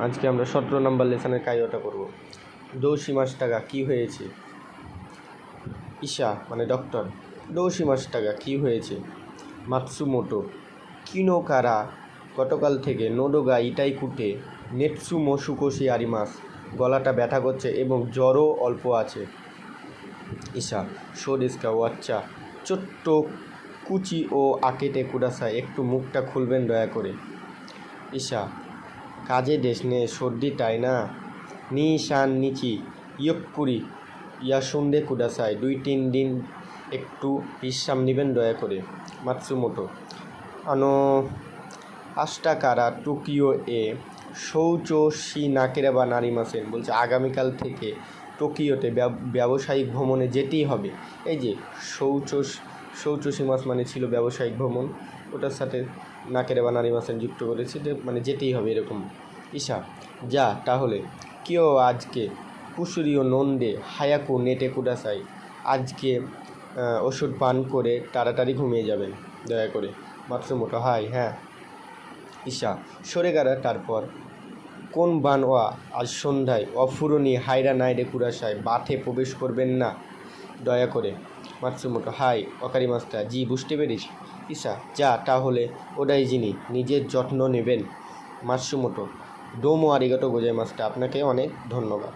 আজকে আমরা 17 নম্বর লেসনের কাইওয়াটা করব। দৌশি মাসটাগা কি হয়েছে? ঈশা মানে ডক্টর। দৌশি মাসটাগা কি হয়েছে? মাতসুমোটো কিনোকারা গতকাল থেকে নোডোগা ইটাই কুটে নেটসুমো সুকোশি আরিমাস, গলাটা ব্যথা করছে এবং জ্বরও অল্প আছে। ঈশা সোডিস্কা ও আচ্ছা, ছোট্ট কুচি ও আকেটে কুডাসাই, একটু মুখটা খুলবেন দয়া করে। ঈশা কাজে দেশনে সর্দি তাই না? নি শান নিচি ইয়কুরি ইয়া সন্ধে কুডাসাই, 2-3 দিন একটু বিশ্রাম নেবেন দয়া করে। মাতসুমোটো আষ্টাকারা টোকিও এ শৌচো শি নাকেরাবা নারিমাসেন, বলছে আগামীকাল থেকে টোকিওতে ব্যবসায়িক ভ্রমণে যেতেই হবে। এই যে শৌচসীমাস মানে ছিল ব্যবসায়িক ভ্রমণ, ওটার সাথে নাকেরাবা নারিমাসেন যুক্ত করেছে, যে মানে যেতেই হবে এরকম। ঈশা যা তাহলে। কেউ আজকে কুসুরিও নন্দে হায়াকু নেটে কুডাসাই, আজকে ওষুধ পান করে তাড়াতাড়ি ঘুমিয়ে যাবেন দয়া করে। মাতসুমোটো হ্যাঁ। ঈশা সরেগারা তারপর কোন বান ওয়া, আজ সন্ধ্যায় অফুরনি হাইরা নাইডে কুরাসায়, বাথে প্রবেশ করবেন না দয়া করে। মাতসুমোটো অকারি মাস্টার, জি বুঝতে পেরেছি। ঈশা যা তাহলে ওটাই যিনি নিজের যত্ন নেবেন। মাতসুমোটো ডোমো আরিগাটো গোজাই মাস্টার, আপনাকে অনেক ধন্যবাদ।